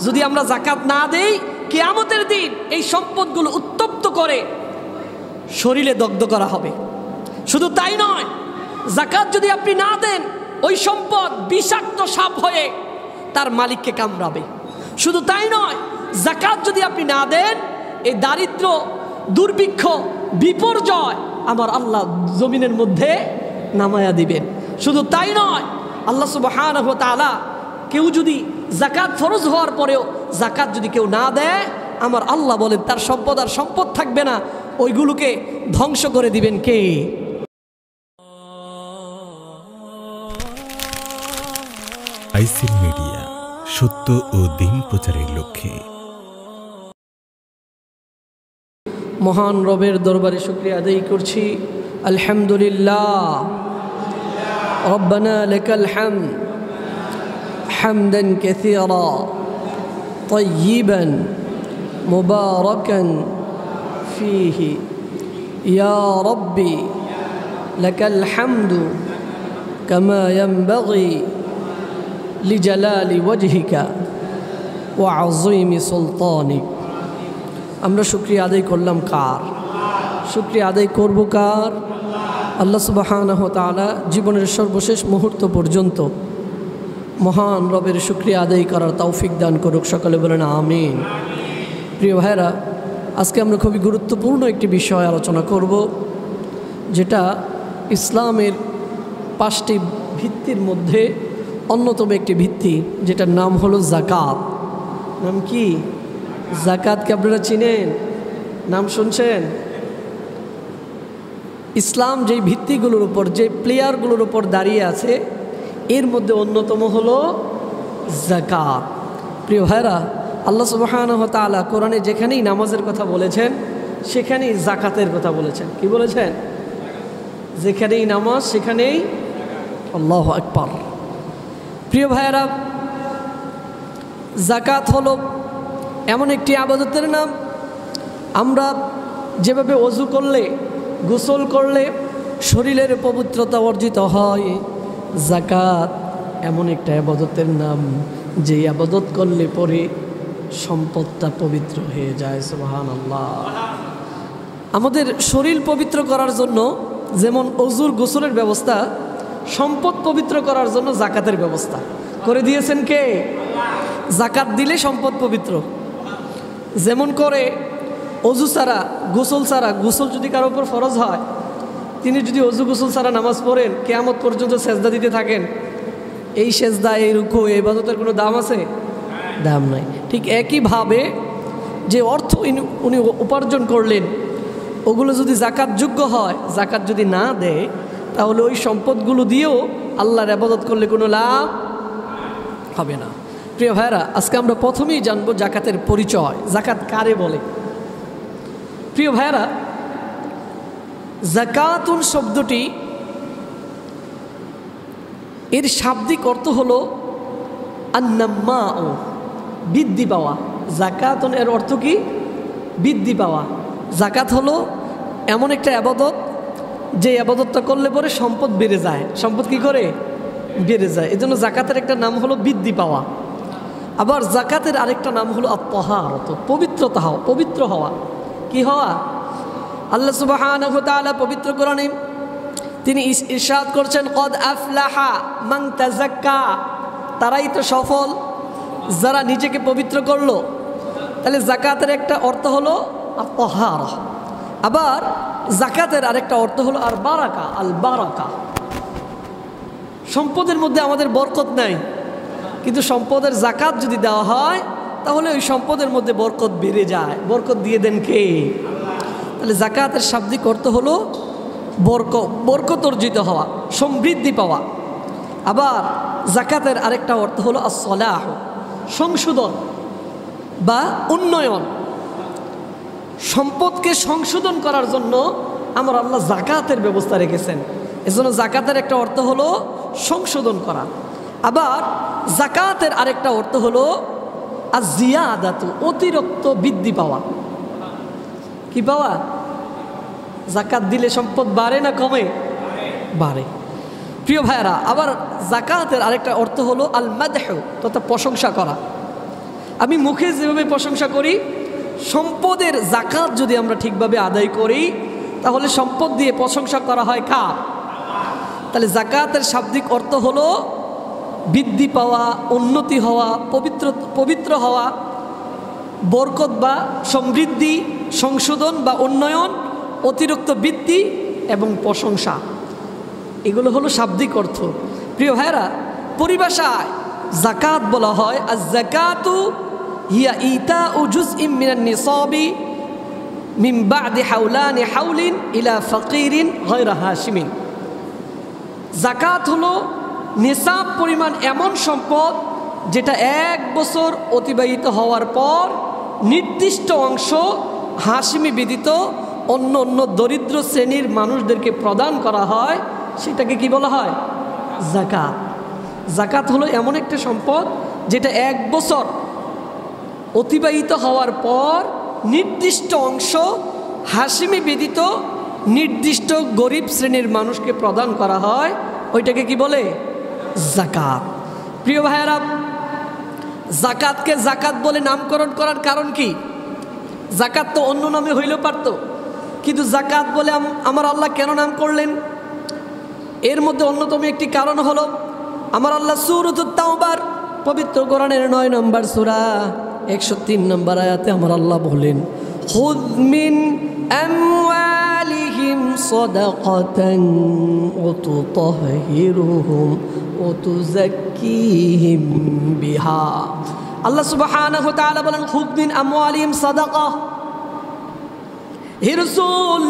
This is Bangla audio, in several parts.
যদি আমরা যাকাত না দেই, কিয়ামতের দিন এই সম্পদগুলো উত্তপ্ত করে শরীরে দগ্ধ করা হবে। শুধু তাই নয়, যাকাত যদি আপনি না দেন, ওই সম্পদ বিষাক্ত সাপ হয়ে তার মালিককে কামড়াবে। শুধু তাই নয়, যাকাত যদি আপনি না দেন, এই দারিদ্র, দুর্ভিক্ষ, বিপর্যয় আমার আল্লাহ জমিনের মধ্যে নামায়া দিবেন। শুধু তাই নয়, আল্লাহ সুবহানাহু ওয়া তাআলা কেউ যদি যাকাত ফরজ হওয়ার পরেও যাকাত যদি কেউ না দেয়, আমার আল্লাহ বলেন তার সম্পদ আর সম্পদ থাকবে না, ওইগুলোকে ধ্বংস করে দিবেন কে? আইসিল মিডিয়া, সত্য ও দিন প্রচারের লক্ষ্যে। মহান রবের দরবারে শুকরিয়া আদায় করছি। আলহামদুলিল্লাহ, রব্বানা লাকাল হামদ হামদান কাসীরা তাইয়িবান মুবারাকান ফীহি ইয়া রব্বি লাকাল হামদু কামা ইয়ানবাগি লিজালালি ওয়াজহিকা ওয়া আযীমি সুলতানিক। আমরা শুকরিয়া আদায় করলাম কার? শুকরিয়া আদায় করব কার? আল্লাহ সুবহানাহু ওয়া তাআলা জীবনের সর্বশেষ মুহূর্ত পর্যন্ত মহান রবের শুকরিয়া আদায় করার তৌফিক দান করুক। সকলে বলেন আমিন। প্রিয় ভাইরা, আজকে আমরা খুবই গুরুত্বপূর্ণ একটি বিষয় আলোচনা করব, যেটা ইসলামের 5টি ভিত্তির মধ্যে অন্যতম একটি ভিত্তি, যেটার নাম হলো যাকাত। নাম কি? যাকাতকে আপনারা চিনেন? নাম শুনছেন? ইসলাম যেই ভিত্তিগুলোর উপর, যে প্লেয়ারগুলোর উপর দাঁড়িয়ে আছে, এর মধ্যে অন্যতম হলো যাকাত। প্রিয় ভাইরা, আল্লাহ সুবহানাহু ওয়া তাআলা কোরআনে যেখানেই নামাজের কথা বলেছেন, সেখানেই যাকাতের কথা বলেছেন। কি বলেছেন? যেখানেই নামাজ সেখানেই আল্লাহু আকবার। প্রিয় ভাইরা, যাকাত হলো এমন একটি ইবাদতের নাম, আমরা যেভাবে ওযু করলে, গোসল করলে শরীরের পবিত্রতা অর্জিত হয়, যাকাত এমন একটা ইবাদতের নাম যে ইবাদত করলে পরে সম্পদটা পবিত্র হয়ে যায়। সুবহানাল্লাহ। আমাদের শরীর পবিত্র করার জন্য যেমন ওযুর গোসলের ব্যবস্থা, সম্পদ পবিত্র করার জন্য যাকাতের ব্যবস্থা করে দিয়েছেন কে? যাকাত দিলে সম্পদ পবিত্র। যেমন করে ওযু ছাড়া, গোসল ছাড়া, গোসল যদি কারো উপর ফরজ হয়, তিনি যদি ওযু গোসল ছাড়া নামাজ পড়েন, কিয়ামত পর্যন্ত সেজদা দিতে থাকেন, এই সেজদা, এই রুকু, এই ইবাদতের কোনো দাম আছে? দাম নাই। ঠিক একইভাবে যে অর্থ উনি উপার্জন করলেন, ওগুলো যদি যাকাত যোগ্য হয়, যাকাত যদি না দেয়, তাহলে ওই সম্পদগুলো দিয়েও আল্লাহর ইবাদত করলে কোনো লাভ হবে না। প্রিয় ভাইরা, আজকে আমরা প্রথমেই জানবো যাকাতের পরিচয়। যাকাত কারে বলে? প্রিয় ভাইরা, যাকাতুন শব্দটি এর শাব্দিক অর্থ হলো আন্নাম্মাউ, বৃদ্ধি পাওয়া। যাকাতুন এর অর্থ কি? বৃদ্ধি পাওয়া। যাকাত হলো এমন একটা ইবাদত, যে ইবাদতটা করলে পরে সম্পদ বেড়ে যায়। সম্পদ কি করে? বেড়ে যায়। এজন্য যাকাতের একটা নাম হলো বৃদ্ধি পাওয়া। আবার যাকাতের আরেকটা নাম হলো আত-তাহারাত, পবিত্রতা হওয়া, পবিত্র হওয়া। কি হওয়া? আল্লাহ সুবহানাহু ওয়া তাআলা পবিত্র কোরআনে তিনি ইরশাদ করছেন, কদ আফলাহা মান তাযাক্কা, তারাই তো সফল যারা নিজেকে পবিত্র করলো। তাহলে যাকাতের একটা অর্থ হলো আত-তাহারা। আবার যাকাতের আরেকটা অর্থ হলো আর বারাকা, আল বারাকা। সম্পদের মধ্যে আমাদের বরকত নাই, কিন্তু সম্পদের যাকাত যদি দেওয়া হয়, তাহলে ওই সম্পদের মধ্যে বরকত বেড়ে যায়। বরকত দিয়ে দেন কে? তাহলে যাকাতের শাব্দিক অর্থ হলো বরকত অর্জিত হওয়া, সমৃদ্ধি পাওয়া। আবার যাকাতের আরেকটা অর্থ হলো as-সালাহ, সংশোধন বা উন্নয়ন। সম্পদকে সংশোধন করার জন্য আমার আল্লাহ যাকাতের ব্যবস্থা রেখেছেন। এজন্য যাকাতের একটা অর্থ হলো সংশোধন করা। আবার যাকাতের আরেকটা অর্থ হলো আয-জিয়াদাতু, অতিরিক্ত বৃদ্ধি পাওয়া। কি পাওয়া? যাকাত দিলে সম্পদ বাড়ে না কমে? বাড়ে। প্রিয় ভাইরা, আবার যাকাতের আরেকটা অর্থ হলো আল মাদহু, তথা প্রশংসা করা। আমি মুখে যেভাবে প্রশংসা করি, সম্পদের জাকাত যদি আমরা ঠিকভাবে আদায় করি তাহলে সম্পদ দিয়ে প্রশংসা করা হয় কার? তাহলে জাকাতের শাব্দিক অর্থ হলো বৃদ্ধি পাওয়া, উন্নতি হওয়া, পবিত্র হওয়া, বরকত বা সমৃদ্ধি, সংশোধন বা উন্নয়ন, অতিরিক্ত বৃদ্ধি এবং প্রশংসা, এগুলো হলো শাব্দিক অর্থ। প্রিয় ভাইরা, পরিভাষায় জাকাত বলা হয় আয-যাকাতু হিয়া ইতাউ জুজইম মিনান নিসাবি মিন বা'দি হাওলানি হাওলিন ইলা ফাকিরিন গায়রা হাশিমিন। জাকাত হলো নিসাব পরিমাণ এমন সম্পদ যেটা 1 বছর অতিবাহিত হওয়ার পর নির্দিষ্ট অংশ হাশিমি ব্যতীত অন্য অন্য দরিদ্র শ্রেণীর মানুষদেরকে প্রদান করা হয়, সেটাকে কি বলা হয়? জাকাত। জাকাত হলো এমন একটা সম্পদ যেটা 1 বছর অতিবাহিত হওয়ার পর নির্দিষ্ট অংশ হাশিমি ব্যতীত নির্দিষ্ট গরিব শ্রেণীর মানুষকে প্রদান করা হয়, ওইটাকে কি বলে? জাকাত। প্রিয় ভাইয়েরা, জাকাতকে জাকাত বলে নামকরণ করার কারণ কি? জাকাত তো অন্য নামে হইলেও পারত, কিন্তু জাকাত বলে আমার আল্লাহ কেন নাম করলেন? এর মধ্যে অন্যতম একটি কারণ হলো আমার আল্লাহ সূরাতুত তাওবার পবিত্র কোরআনের 9 নম্বর সূরা 103 নম্বর আয়াতে আমার আল্লাহ বলেন, খুয মিন আমওয়ালিহিম সাদাকাতান ওয়া তুতাহহিরুহুম ওয়া তুযাক্কিহিম বিহা। আল্লাহ সুবহানাহু ওয়া তাআলা বলেন, খুয মিন আমওয়ালিহিম সাদাকা। হে রাসূল,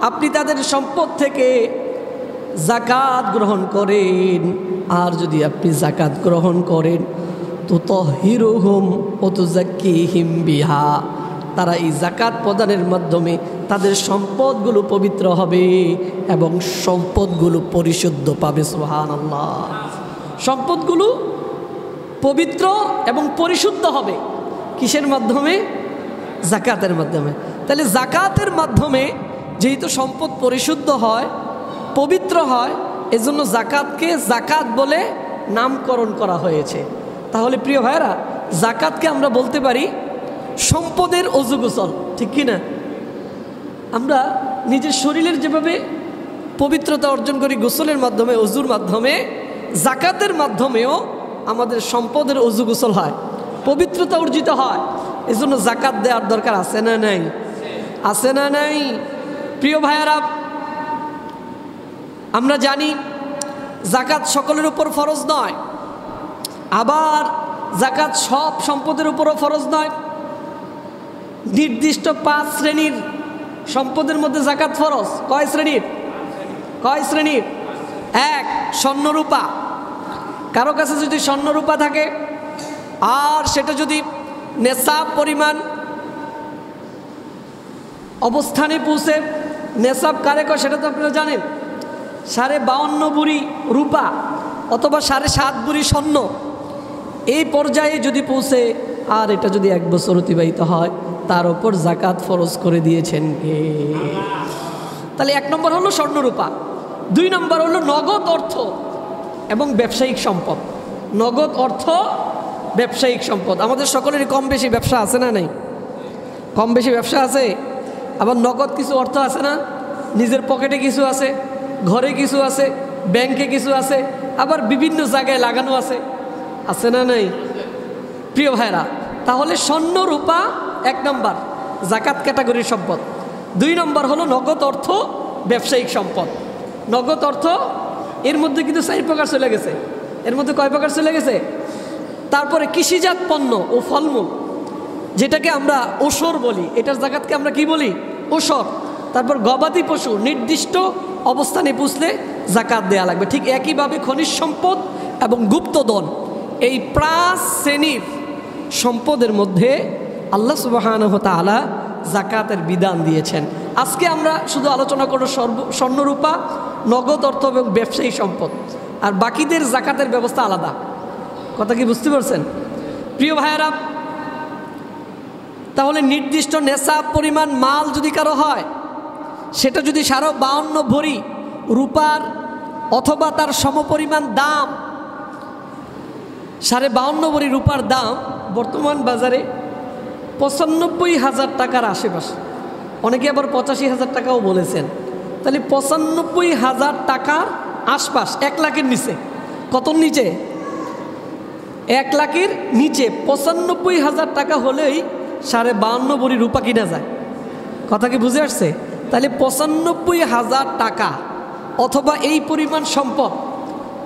আপনি তাদের সম্পদ থেকে জাকাত গ্রহণ করেন, আর যদি আপনি জাকাত গ্রহণ করেন তুতাহহিরুহুম ওয়া তুযাক্কিহিম বিহা, তারা এই জাকাত প্রদানের মাধ্যমে তাদের সম্পদগুলো পবিত্র হবে এবং সম্পদগুলো পরিশুদ্ধ পাবে। সুবহানাল্লাহ। সম্পদগুলো পবিত্র এবং পরিশুদ্ধ হবে কিসের মাধ্যমে? জাকাতের মাধ্যমে। তাহলে জাকাতের মাধ্যমে যেহেতু সম্পদ পরিশুদ্ধ হয়, পবিত্র হয়, এজন্য জাকাতকে জাকাত বলে নামকরণ করা হয়েছে। তাহলে প্রিয় ভাইরা, জাকাতকে আমরা বলতে পারি সম্পদের অজু গোসল, ঠিক কি না? আমরা নিজের শরীরের যেভাবে পবিত্রতা অর্জন করি গোসলের মাধ্যমে, অজুর মাধ্যমে, জাকাতের মাধ্যমেও আমাদের সম্পদের অজু গোসল হয়, পবিত্রতা অর্জিত হয়। এজন্য জাকাত দেওয়ার দরকার আছে না নাই? আছে না নাই? প্রিয় ভাইয়ারা, আমরা জানি জাকাত সকলের উপর ফরজ নয়, আবার জাকাত সব সম্পদের উপরও ফরজ নয়। নির্দিষ্ট 5 শ্রেণীর সম্পদের মধ্যে জাকাত ফরজ। কয় শ্রেণীর? 1 স্বর্ণরূপা। কারো কাছে যদি স্বর্ণরূপা থাকে আর সেটা যদি নেশাব পরিমাণ অবস্থানে পৌঁছে, নেশাব কারে কয় সেটা তো আপনারা জানেন, 52.5 ভরি রূপা অথবা 7.5 ভরি স্বর্ণ, এই পর্যায়ে যদি পৌঁছে আর এটা যদি 1 বছর অতিবাহিত হয়, তার উপর জাকাত ফরজ করে দিয়েছেন কে? তাহলে 1 নম্বর হলো স্বর্ণরূপা, 2 নম্বর হলো নগদ অর্থ এবং ব্যবসায়িক সম্পদ। নগদ অর্থ, ব্যবসায়িক সম্পদ। আমাদের সকলেরই কম বেশি ব্যবসা আছে না নাই? কম বেশি ব্যবসা আছে। আবার নগদ কিছু অর্থ আছে না? নিজের পকেটে কিছু আছে, ঘরে কিছু আছে, ব্যাংকে কিছু আছে, আবার বিভিন্ন জায়গায় লাগানো আছে, আছে না নাই? প্রিয় ভাইরা, তাহলে স্বর্ণ রূপা 1 নম্বর জাকাত ক্যাটাগরির সম্পদ। 2 নম্বর হলো নগদ অর্থ, ব্যবসায়িক সম্পদ। নগদ অর্থ এর মধ্যে কিন্তু 4 প্রকার চলে গেছে। এর মধ্যে কয় প্রকার চলে গেছে? তারপরে কৃষিজাত পণ্য ও ফলমূল, যেটাকে আমরা ওসর বলি, এটার জাকাতকে আমরা কি বলি? ওসর। তারপর গবাদি পশু নির্দিষ্ট অবস্থানে পুষলে জাকাত দেয়া লাগবে। ঠিক একইভাবে খনিজ সম্পদ এবং গুপ্তধন, এই 5 শ্রেণীর সম্পদের মধ্যে আল্লাহ সুবহানাহু ওয়া তাআলা জাকাতের বিধান দিয়েছেন। আজকে আমরা শুধু আলোচনা করব স্বর্ণরূপা, নগদ অর্থ এবং ব্যবসায়ী সম্পদ, আর বাকিদের জাকাতের ব্যবস্থা আলাদা। কথা কি বুঝতে পারছেন? প্রিয় ভাইয়েরা, তাহলে নির্দিষ্ট নেশাব পরিমাণ মাল যদি কারো হয়, সেটা যদি 52 ভরি রূপার অথবা তার সমপরিমাণ দাম, 52 ভরি রূপার দাম বর্তমান বাজারে ৯৫,০০০ টাকার আশেপাশে, অনেকে আবার ৮৫,০০০ টাকাও বলেছেন। তাহলে ৯৫,০০০ টাকার আশপাশ, ১ লাখের নিচে। কত নিচে? 1 লাখের নিচে ৯৫,০০০ টাকা হলেই 52.৫ ভরি রূপা কিনা যায়। কথা কি বুঝে আসছে? তাহলে ৯৫,০০০ টাকা অথবা এই পরিমাণ সম্পদ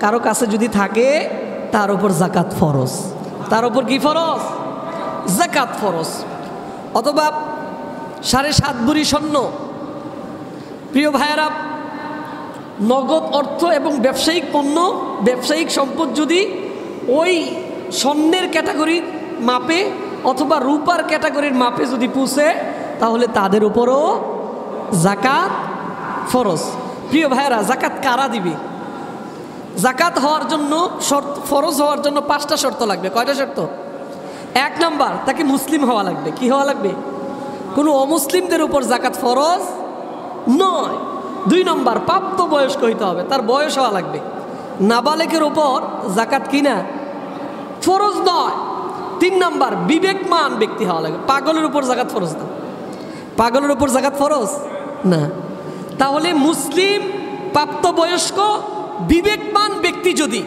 কারো কাছে যদি থাকে, তার উপর জাকাত ফরজ। তার উপর কি ফরজ? জাকাত ফরজ। অথবা ৭.৫ ভরি স্বর্ণ। প্রিয় ভাইয়েরা, নগদ অর্থ এবং ব্যবসায়িক পণ্য, ব্যবসায়িক সম্পদ যদি ওই স্বর্ণের ক্যাটাগরির মাপে অথবা রূপার ক্যাটাগরির মাপে যদি পুষে, তাহলে তাদের উপরও জাকাত ফরজ। প্রিয় ভাইয়েরা, জাকাত কারা দিবে? জাকাত হওয়ার জন্য ফরজ হওয়ার জন্য 5টা শর্ত লাগবে। কয়টা শর্ত? 1 নাম্বার, তাকে মুসলিম হওয়া লাগবে। কি হওয়া লাগবে? কোনো অমুসলিমদের উপর জাকাত ফরজ নয়। 2 নম্বর, প্রাপ্তবয়স্ক হইতে হবে, তার বয়স হওয়া লাগবে। নাবালেকের উপর জাকাত কিনা ফরজ নয়। 3 নম্বর, বিবেকমান ব্যক্তি হওয়া লাগবে। পাগলের উপর জাকাত ফরজ না। পাগলের উপর জাকাত ফরজ না। তাহলে মুসলিম, প্রাপ্তবয়স্ক, বিবেকমান ব্যক্তি যদি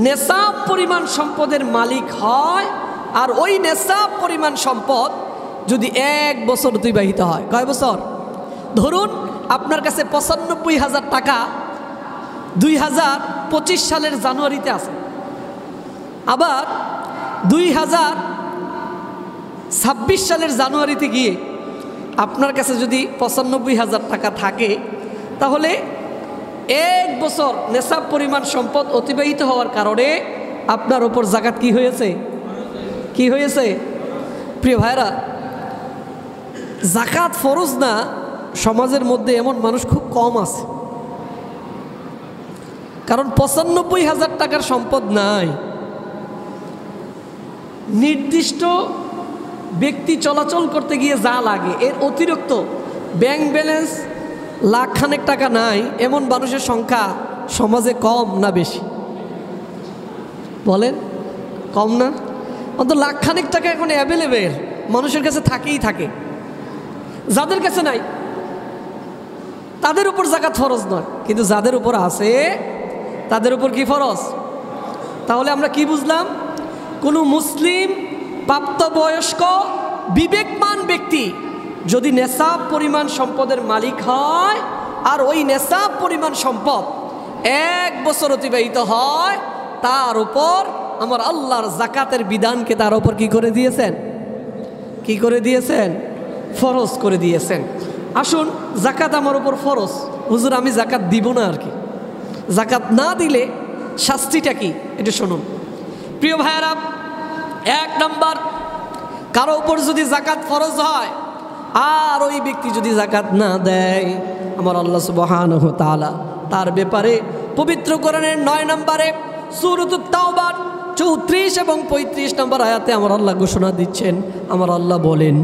নেশাব পরিমাণ সম্পদের মালিক হয়, আর ওই নেশাব পরিমাণ সম্পদ যদি 1 বছর অতিবাহিত হয়। কয় বছর? ধরুন আপনার কাছে ৯৫,০০০ টাকা 2025 সালের জানুয়ারিতে আছে, আবার 2026 সালের জানুয়ারিতে গিয়ে আপনার কাছে যদি ৯৫,০০০ টাকা থাকে, তাহলে 1 বছর নেশাব পরিমাণ সম্পদ অতিবাহিত হওয়ার কারণে আপনার ওপর জাকাত কি হয়েছে? কি হয়েছে? প্রিয় ভাইরা, জাকাত ফরজ না সমাজের মধ্যে এমন মানুষ খুব কম আছে। কারণ ৯৫,০০০ টাকার সম্পদ নাই। নির্দিষ্ট ব্যক্তি চলাচল করতে গিয়ে যা লাগে, এর অতিরিক্ত ব্যাংক ব্যালেন্স লাখখানেক টাকা নাই, এমন মানুষের সংখ্যা সমাজে কম না বেশি? বলেন, কম না? অন্তত লাখখানেক টাকা এখন অ্যাভেলেবেল মানুষের কাছে থাকেই থাকে। যাদের কাছে নাই তাদের উপর জাকাত ফরজ নয়, কিন্তু যাদের উপর আছে তাদের উপর কি ফরজ? তাহলে আমরা কি বুঝলাম? কোনো মুসলিম প্রাপ্তবয়স্ক বিবেকমান ব্যক্তি যদি নেশাব পরিমাণ সম্পদের মালিক হয়, আর ওই নেশাব পরিমাণ সম্পদ 1 বছর অতিবাহিত হয়, তার উপর আমার আল্লাহর জাকাতের বিধানকে তার উপর কি করে দিয়েছেন? কি করে দিয়েছেন? ফরজ করে দিয়েছেন। আসুন, জাকাত আমার উপর ফরজ, হুজুর আমি জাকাত দিব না আর কি, জাকাত না দিলে শাস্তিটা কি এটা শুনুন। প্রিয় ভাইয়েরা, 1 নাম্বার, কারো উপর যদি জাকাত ফরজ হয় আর ওই ব্যক্তি যদি জাকাত না দেয়, আমার আল্লাহ সুবহানাহু ওয়া তাআলা তার ব্যাপারে পবিত্র কোরআনের 9 নম্বরে সূরাতুত তাওবার 34 এবং 35 নম্বর আয়াতে আমার আল্লাহ ঘোষণা দিচ্ছেন। আমার আল্লাহ বলেন,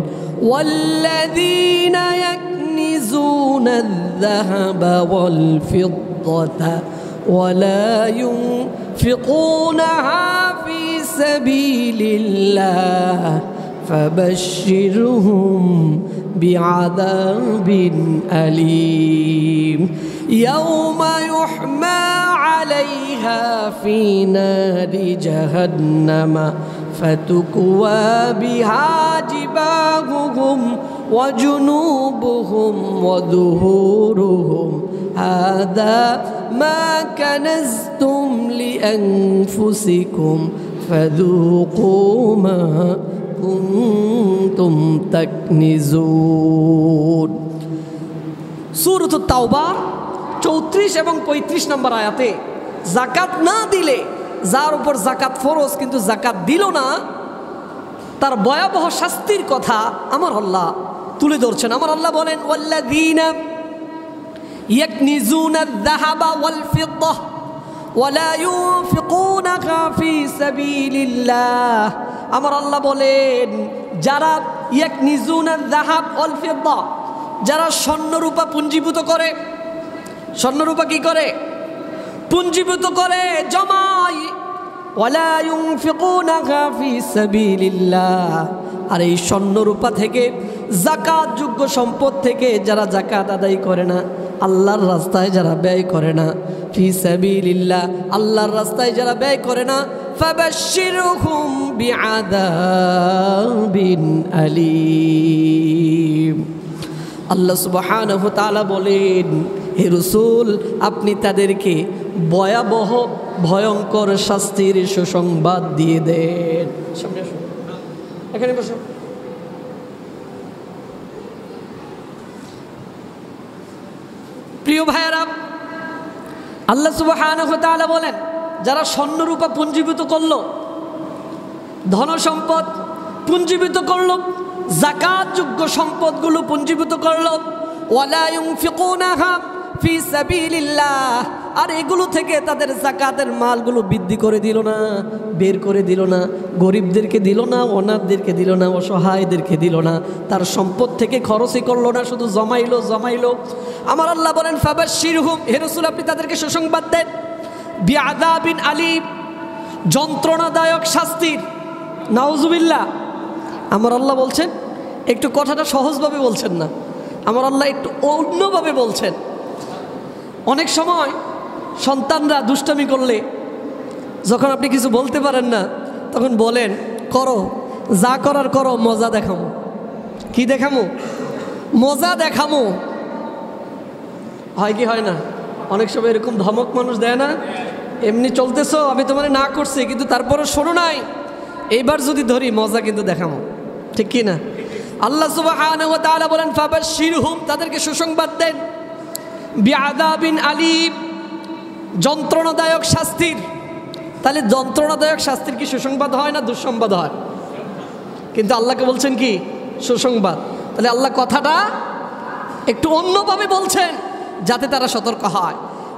ওয়াল্লাযীনা ইয়াকনিজুনায-যাহাবা ওয়াল-ফিদ্দাতা ওয়ালা ইউনফিকুনাহা ফী সাবীলিল্লাহ ফাবাশশিরহুম বিআযাবিন আলীম ইয়াওমা ইউহমা আলাইহা ফী নারি জাহান্নামা ফাতুকওয়া বিহা জিবাহুহুম ওয়া জুনুবুহুম ওয়া যুহুরুহুম হাযা মা কানাজতুম লিআনফুসিকুম ফাযুকু মা কুনতুম তাকনিজুন। সূরাতুত তাওবার 34 এবং 35 নম্বর আয়াতে জাকাত না দিলে, যার উপর জাকাত ফরজ কিন্তু জাকাত দিল না, তার ভয়াবহ শাস্তির কথা আমার আল্লাহ তুলে ধরছেন। আমার আল্লাহ বলেন, ওয়াল্লাযীনা ইয়াকনিজুনায-যাহাবা ওয়াল-ফিদ্দা ওয়ালা ইউনফিকুনাহা ফী সাবীলিল্লাহ। আমার আল্লাহ বলেন, যারা ইয়াকনিজুনায-যাহাব ওয়াল-ফিদ্দা, যারা স্বর্ণরূপা পুঞ্জীভূত করে, স্বর্ণরূপা কি করে? পুঞ্জীভূত করে, জমায়, ওয়ালা ইউনফিকুনাহা ফি সাবিলিল্লাহ, আর এই স্বর্ণ রূপা থেকে যাকাত যোগ্য সম্পদ থেকে যারা যাকাত আদায় করে না, আল্লাহর রাস্তায় যারা ব্যয় করে না, ফি সাবিলিল্লাহ আল্লাহর রাস্তায় যারা ব্যয় করে না, ফাবাশশিরহুম বিআযাবিন আলীম। আল্লাহ সুবহানাহু ওয়া তাআলা বলেন, হে রাসূল আপনি তাদেরকে ভয়াবহ ভয়ঙ্কর শাস্তির সুসংবাদ দিয়ে দেন। সামনে আসুন, এখানে বসুন। প্রিয় ভাইয়েরা, আল্লাহ সুবহানাহু ওয়া তাআলা বলেন, যারা স্বর্ণরূপা পুঞ্জীভূত করলো, ধন সম্পদ পুঞ্জীভূত করলো, যাকাত যোগ্য সম্পদগুলো পুঞ্জীভূত করলো, ওয়ালা ইউনফিকুনাহা ফি সাবিলিল্লাহ, আর এগুলো থেকে তাদের যাকাতের মালগুলো বৃদ্ধি করে দিল না, বের করে দিল না, গরিবদেরকে দিল না, অনাথদেরকে দিল না, অসহায়দেরকে দিল না, তার সম্পদ থেকে খরচই করলো না, শুধু জমাইলো। আমার আল্লাহ বলেন, ফাবাশশিরহুম, হে রাসূল আপনি তাদেরকে সুসংবাদ দেন, বিআযাবিন আলীম, যন্ত্রণাদায়ক শাস্তির। নাউজুবিল্লাহ। আমার আল্লাহ বলছেন, একটু কথাটা সহজভাবে বলছেন না, আমার আল্লাহ একটু অন্যভাবে বলছেন। অনেক সময় সন্তানরা দুষ্টামি করলে, যখন আপনি কিছু বলতে পারেন না, তখন বলেন, করো, যা করার করো, মজা দেখামো। কি দেখামো? মজা দেখামো। হয় কি হয় না? অনেক সময় এরকম ধমক মানুষ দেয় না, এমনি চলতেছো, আমি তোমার না করছি, কিন্তু তারপরে শোনো নাই, এইবার যদি ধরি মজা কিন্তু দেখামো। ঠিক কি না? আল্লাহ সুবহানাহু ওয়া তাআলা বলেন, ফাবাশশিরহুম, তাদেরকে সুসংবাদ দেন, বিআযাবিন আলীম, যন্ত্রণাদায়ক শাস্তির। তাহলে যন্ত্রণাদায়ক শাস্তির কি সুসংবাদ হয় না দুঃসংবাদ হয়? কিন্তু আল্লাহকে বলছেন কি? সুসংবাদ। তাহলে আল্লাহ কথাটা একটু অন্যভাবে বলছেন যাতে তারা সতর্ক হয়।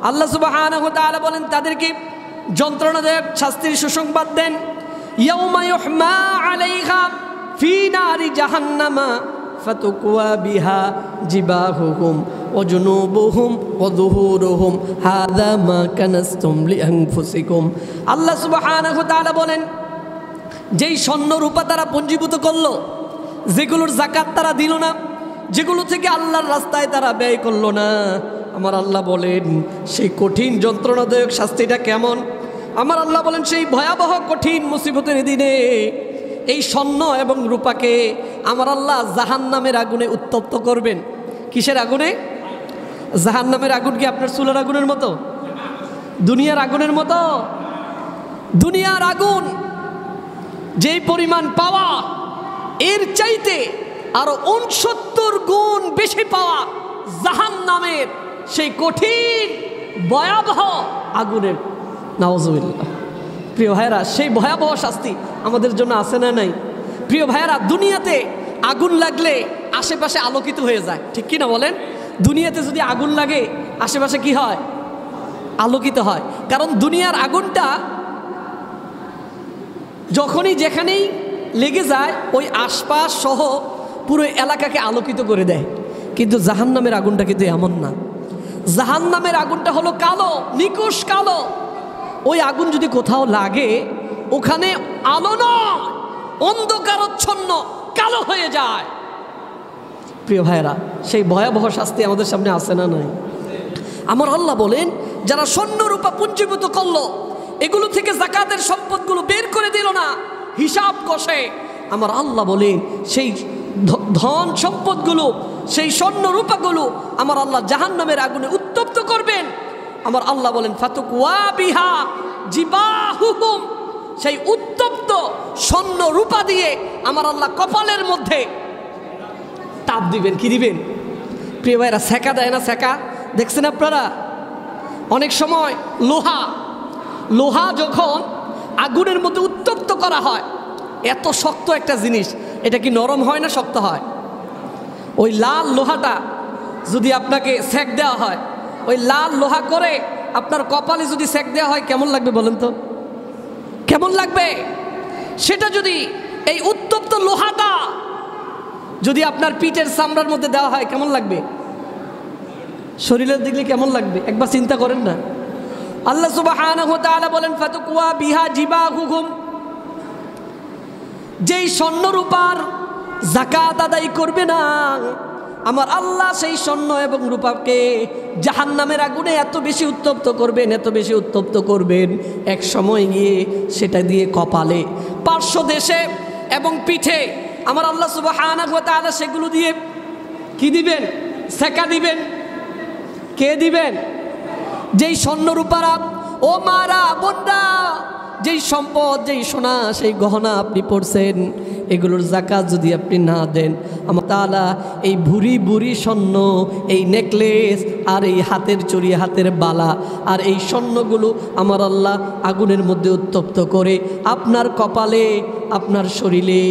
আল্লাহ সুবহানাহু ওয়া তাআলা বলেন, তাদেরকে যন্ত্রণাদায়ক শাস্তির সুসংবাদ দেন, ইয়াউমা ইউহমা আলাইহা ফি নারি জাহান্নামা ফাতুকওয়া বিহা জিবাহুহুম ওয়া জুনুবুহুম ওয়া যুহুরুহুম হাযা মা কানাসতুম লিআনফুসিকুম। আল্লাহ সুবহানাহু ওয়া তাআলা বলেন, যেই স্বর্ণ রূপা তারা পুঞ্জীভূত করলো, যেগুলোর যাকাত তারা দিল না, যেগুলো থেকে আল্লাহর রাস্তায় তারা ব্যয় করলো না, আমার আল্লাহ বলেন সেই কঠিন যন্ত্রণাদায়ক শাস্তিটা কেমন। আমার আল্লাহ বলেন, সেই ভয়াবহ কঠিন মুসিবতের দিনে এই স্বর্ণ এবং রূপাকে আমার আল্লাহ জাহান্নামের আগুনে উত্তপ্ত করবেন। কিসের আগুনে? জাহান্নামের আগুন কি আপনার চুলার আগুনের মতো? দুনিয়ার আগুনের মতো? দুনিয়ার আগুন যেই পরিমাণ পাওয়া, এর চাইতে আরো 69 গুণ বেশি পাওয়া জাহান্নামের সেই কঠিন ভয়াবহ আগুনের। নাউজুবিল্লাহ। প্রিয় ভাইয়েরা, সেই ভয়াবহ শাস্তি আমাদের জন্য আছে না নাই? প্রিয় ভাইয়েরা, দুনিয়াতে আগুন লাগলে আশেপাশে আলোকিত হয়ে যায়, ঠিক কি না বলেন? দুনিয়াতে যদি আগুন লাগে আশেপাশে কি হয়? আলোকিত হয়। কারণ দুনিয়ার আগুনটা যখনই যেখানেই লেগে যায়, ওই আশপাশ সহ পুরো এলাকাকে আলোকিত করে দেয়। কিন্তু জাহান্নামের আগুনটা কিন্তু এমন না। জাহান্নামের আগুনটা হলো কালো, নিকুশ কালো। ওই আগুন যদি কোথাও লাগে, ওখানে আলো নয়, অন্ধকারচ্ছন্ন কালো হয়ে যায়। প্রিয় ভাইয়েরা, সেই ভয়াবহ শাস্তি আমাদের সামনে আসে না নাই? আমার আল্লাহ বলেন, যারা স্বর্ণ রূপা পুঞ্জীভূত করলো, এগুলো থেকে যাকাতের সম্পদগুলো বের করে দিল না, হিসাব কষে, আমার আল্লাহ বলেন সেই ধন সম্পদগুলো, সেই স্বর্ণ রূপাগুলো আমার আল্লাহ জাহান্নামের আগুনে উত্তপ্ত করবেন। আমার আল্লাহ বলেন, ফাতুকওয়া বিহা জিবাহুহুম, সেই উত্তপ্ত স্বর্ণ রূপা দিয়ে আমার আল্লাহ কপালের মধ্যে তাপ দিবেন। কি দিবেন? প্রিয় ভাইরা, সেকা দেয় না? সেকা দেখছেন আপনারা? অনেক সময় লোহা যখন আগুনের মধ্যে উত্তপ্ত করা হয়, এত শক্ত একটা জিনিস, এটা কি নরম হয় না শক্ত হয়? ওই লাল লোহাটা যদি আপনাকে সেক দেওয়া হয়, ওই লাল লোহা করে আপনার কপালে যদি সেক দেওয়া হয়, কেমন লাগবে বলেন তো? কেমন লাগবে? সেটা যদি এই উত্তপ্ত লোহাটা যদি আপনার পিঠের চামড়ার মধ্যে দেওয়া হয়, কেমন লাগবে? শরীরের দেখলে কেমন লাগবে? একবার চিন্তা করেন না। আল্লাহ সুবহানাহু ওয়া তাআলা বলেন ফাতুকওয়া বিহা জিবাহুহুম, যেই স্বর্ণ রূপার যাকাত আদায় করবে না, আমার আল্লাহ সেই স্বর্ণ এবং রূপাকে জাহান্নামের আগুনে এত বেশি উত্তপ্ত করবেন, এত বেশি উত্তপ্ত করবেন, এক সময় গিয়ে সেটা দিয়ে কপালে, পার্শ্বদেশে এবং পিঠে আমার আল্লাহ সুবহানাহু ওয়া তাআলা সেগুলো দিয়ে কি দিবেন? সেকা দিবেন। কে দিবেন? যেই স্বর্ণ রূপারা, ও মারা বোনরা, যেই সম্পদ, যেই সোনা, সেই গহনা আপনি পড়ছেন, এগুলোর যাকাত যদি আপনি না দেন, আমার তাআলা এই ভুরি ভুরি স্বর্ণ, এই নেকলেস আর এই হাতের চুড়ি, হাতের বালা আর এই স্বর্ণগুলো আমার আল্লাহ আগুনের মধ্যে উত্তপ্ত করে আপনার কপালে, আপনার শরীরে,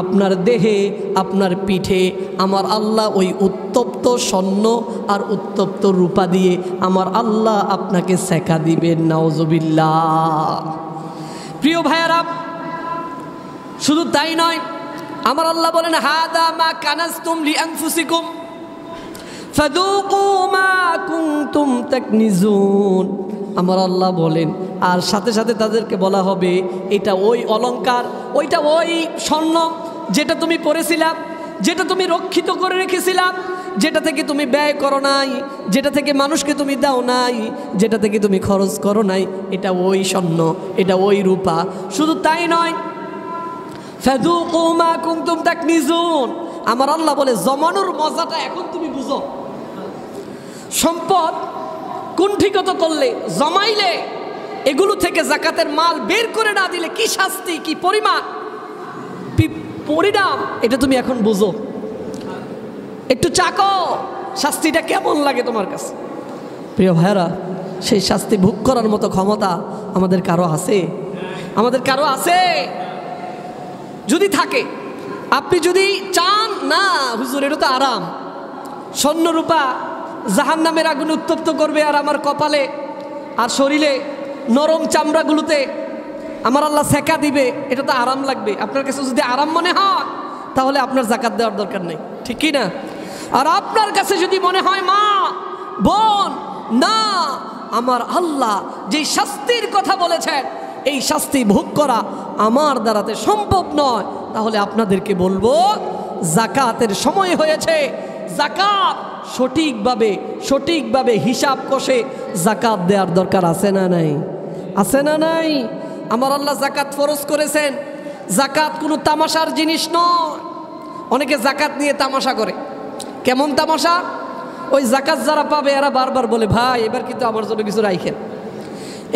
আপনার দেহে, আপনার পিঠে আমার আল্লাহ ওই উত্তপ্ত স্বর্ণ আর উত্তপ্ত রূপা দিয়ে আমার আল্লাহ আপনাকে সেকা দিবেন। নাউজুবিল্লাহ। প্রিয় ভাইয়ারা, শুধু তাই নয়, আমার আল্লাহ বলেন হাদা মা কানাজতুম লিআনফুসিকুম ফাযুকু মা কুনতুম তাকনিজুন। আমার আল্লাহ বলেন, আর সাথে সাথে তাদেরকে বলা হবে এটা ওই অলংকার, ওইটা ওই স্বর্ণ যেটা তুমি পরেছিলাম, যেটা তুমি রক্ষিত করে রেখেছিলাম, যেটা থেকে তুমি ব্যয় করো নাই, যেটা থেকে মানুষকে তুমি দাও নাই, যেটা থেকে তুমি খরচ করো নাই, এটা ওই স্বর্ণ, এটা ওই রূপা। শুধু তাই নয়, ফাযুকু মা কুনতুম তাকনিজুন। আমার আল্লাহ বলে জমানোর মজাটা এখন তুমি বুঝো। সম্পদ কুণ্ঠিগত করলে, জমাইলে, এগুলো থেকে যাকাতের মাল বের করে না দিলে কি শাস্তি, কি পরিমাণ পরিণাম, এটা তুমি এখন বুঝো। একটু চাকো শাস্তিটা কেমন লাগে তোমার কাছে। প্রিয় ভাইরা, সেই শাস্তি ভোগ করার মতো ক্ষমতা আমাদের কারো আছে? আমাদের কারো আছে? যদি থাকে, আপনি যদি চান না হুজুর এটা তো আরাম, স্বর্ণরূপা জাহান্নামের আগুন উত্তপ্ত করবে আর আমার কপালে আর শরীরে নরম চামড়াগুলোতে আমার আল্লাহ সেকা দিবে, এটা তো আরাম লাগবে। আপনার কাছে যদি আরাম মনে হয় তাহলে আপনার যাকাত দেওয়ার দরকার নেই, ঠিক কি না? আর আপনার কাছে যদি মনে হয় মা বোন, না আমার আল্লাহ যেই শাস্তির কথা বলেছেন এই শাস্তি ভোগ করা আমার দ্বারাতে সম্ভব নয়, তাহলে আপনাদেরকে বলবো যাকাতের সময় হয়েছে। যাকাত সঠিকভাবে হিসাব কষে যাকাত দেওয়ার দরকার আছে না নাই? আছে না নাই? আমার আল্লাহ যাকাত ফরজ করেছেন। যাকাত কোনো তামাশার জিনিস নয়। অনেকে যাকাত নিয়ে তামাশা করে। কেমন তামাশা? ওই যাকাত যারা পাবে এরা বারবার বলে ভাই এবার কিন্তু আমার জন্য কিছু রাইখেন,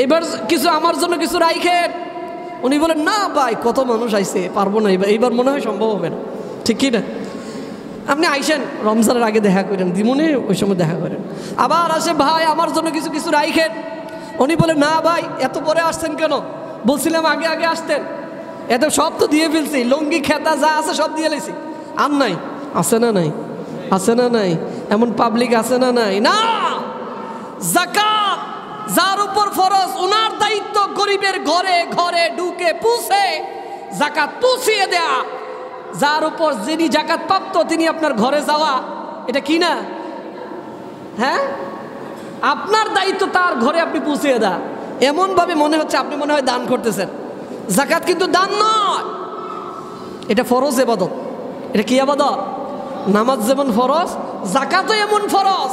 এবার কিছু আমার জন্য কিছু রাইখেন। উনি বলেন না ভাই কত মানুষ আইছে, পারবো না, এইবার মনে হয় সম্ভব হবে না, ঠিক কি না? আপনি আইসেন রমজানের আগে দেখা করেন, দিমনে ওই সময় দেখা করেন। আবার আসে ভাই আমার জন্য কিছু কিছু রাইখেন। উনি বলে না ভাই এত পরে আসছেন কেন, বলছিলাম আগে আগে আসতেন, এত সব তো দিয়ে ফেলছি, লঙ্গি খেতা যা আছে সব দিয়ে লেছি, আর নাই। আছে না নাই? আছে না নাই? এমন পাবলিক আছে না নাই? না, যাকাত যার উপর ফরজ ওনার দায়িত্ব গরিবের ঘরে ঘরে ঢুকে পুষে যাকাত পুষিয়ে দেয়া। যার উপর যিনি যাকাত প্রাপ্ত তিনি আপনার ঘরে যাওয়া, এটা কি না? হ্যাঁ, আপনার দায়িত্ব তার ঘরে আপনি পুষিয়ে দেয়া। এমনভাবে মনে হচ্ছে আপনি মনে হয় দান করতেছেন। যাকাত কিন্তু দান নয়, এটা ফরজ ইবাদত। এটা কি ইবাদত? নামাজ যেমন ফরজ, যাকাতও এমন ফরজ।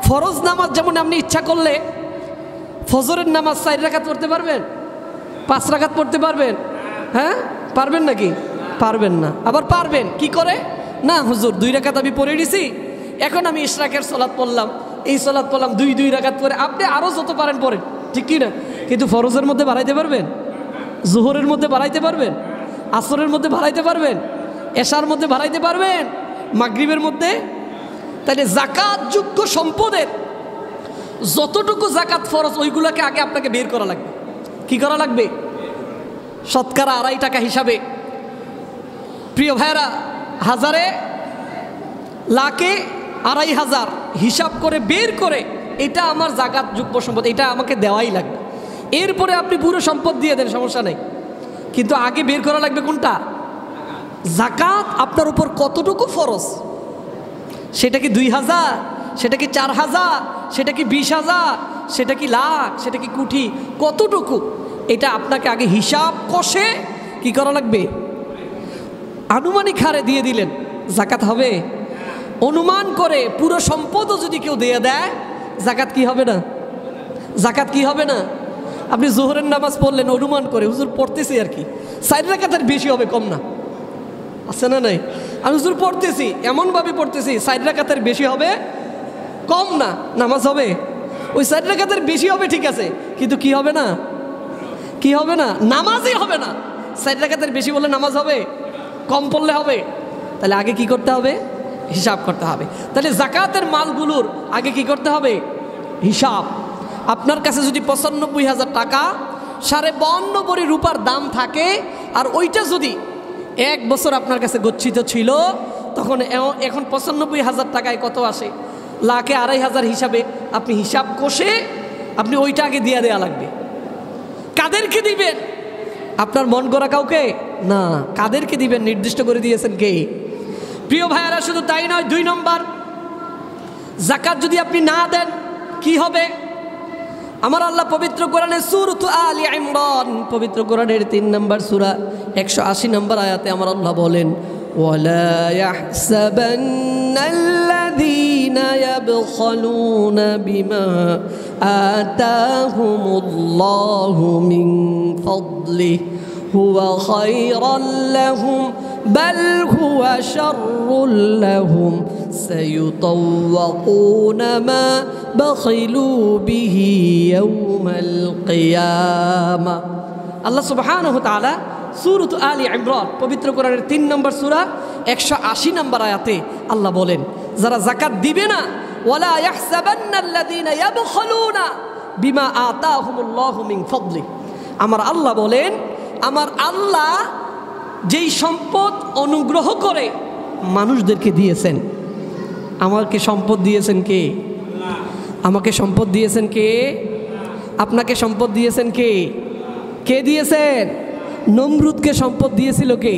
ফরজ নামাজ যেমন আপনি ইচ্ছা করলে ফজরের নামাজ 4 রাকাত পড়তে পারবেন, 5 রাকাত পড়তে পারবেন? হ্যাঁ পারবেন নাকি? পারবেন না। আবার পারবেন কি করে? না হুজুর 2 রাকাত আমি পড়ে নিছি, এখন আমি ইশরাকের সালাত পড়লাম, এই সালাত পড়লাম 2 রাকাত পরে। আপনি আরও যত পারেন পড়েন, ঠিক কি না? কিন্তু ফরজের মধ্যে বাড়াইতে পারবেন? জোহরের মধ্যে বাড়াইতে পারবেন? আসরের মধ্যে বাড়াইতে পারবেন? এশার মধ্যে বাড়াইতে পারবেন? মাগরিবের মধ্যে? তাহলে যাকাত যোগ্য সম্পদের যতটুকু যাকাত ফরজ ওইগুলোকে আগে আপনাকে বের করা লাগবে। কি করা লাগবে? শতকরা 2.5 টাকা হিসাবে। প্রিয় ভাইরা, হাজারে লাখে 2.500 হিসাব করে বের করে এটা আমার যাকাত যোগ্য সম্পদ, এটা আমাকে দেওয়াই লাগবে। এরপরে আপনি পুরো সম্পদ দিয়ে দেন, সমস্যা নেই, কিন্তু আগে বের করা লাগবে কোনটা? যাকাত আপনার উপর কতটুকু ফরজ। সেটা কি 2000, সেটা কি 4000, সেটা কি 20,000, সেটা কি লাখ, সেটা কি কোটি, কতটুকু, এটা আপনাকে আগে হিসাব কষে কি করা লাগবে। আনুমানিক হারে দিয়ে দিলেন, জাকাত হবে? অনুমান করে পুরো সম্পদও যদি কেউ দিয়ে দেয়, জাকাত কি হবে না? জাকাত কি হবে না? আপনি জোহরের নামাজ পড়লেন অনুমান করে, হুজুর পড়তেছি আর কি 4 রাকাতের বেশি হবে, কম না, আছে না নাই? আমি হুজুর পড়তেছি, এমনভাবে পড়তেছি 4 রাকাতের বেশি হবে, কম না, নামাজ হবে? ওই 4 রাকাতের বেশি হবে ঠিক আছে, কিন্তু কি হবে না? কি হবে না? নামাজই হবে না। 4 রাকাতের বেশি বলে নামাজ হবে? কম পড়লে হবে? তাহলে আগে কি করতে হবে? হিসাব করতে হবে। তাহলে জাকাতের মালগুলোর আগে কি করতে হবে? হিসাব। আপনার কাছে যদি 95,000 টাকা 52.5 ভরি রূপার দাম থাকে, আর ওইটা যদি 1 বছর আপনার কাছে গচ্ছিত ছিল, তখন এখন 95,000 টাকায় কত আসে? লাখে 2,500 হিসাবে আপনি হিসাব কষে আপনি ওইটা আগে দিয়ে দেওয়া লাগবে। কাদেরকে দিবেন? আপনার মন করা কাউকে না। কাদেরকে দিবেন নির্দিষ্ট করে দিয়েছেন কে? প্রিয় ভাইয়ারা, শুধু তাই নয়, 2 নম্বর, জাকাত যদি আপনি না দেন কি হবে? আমার আল্লাহ পবিত্র কোরআনে সূরাত আলে ইমরান, পবিত্র কোরআনের 3 নম্বর সূরা 180 নম্বর আয়াতে আমার আল্লাহ বলেন, ওয়ালা ইয়াহসাবান্নাল্লাযীনা ইয়াবখালুনা বিমা আতাহুমুল্লাহু মিন ফাদলিহি হুয়া খায়রাল লাহুম বাল হুয়া শাররুল লাহুম সায়ুতাওয়াকুনা মা বাখিলু বিহি ইয়াউমাল কিয়ামাহ। আল্লাহ সুবহানাহু ওয়া তাআলা সূরাত আলে ইমরান, পবিত্র কোরআনের 3 নম্বর সূরা 180 নম্বর আয়াতে আল্লাহ বলেন, যারা যাকাত দিবে না, ওয়ালা ইয়াহসাবান্নাল্লাযীনা ইয়াবখালুনা বিমা আতাহুমুল্লাহু মিন ফাদলি, আমার আল্লাহ বলেন, আমার আল্লাহ যেই সম্পদ অনুগ্রহ করে মানুষদেরকে দিয়েছেন, আমাকে সম্পদ দিয়েছেন কে? আমাকে সম্পদ দিয়েছেন কে? আপনাকে সম্পদ দিয়েছেন কে? কে দিয়েছেন? নমরুদকে সম্পদ দিয়েছিল কে?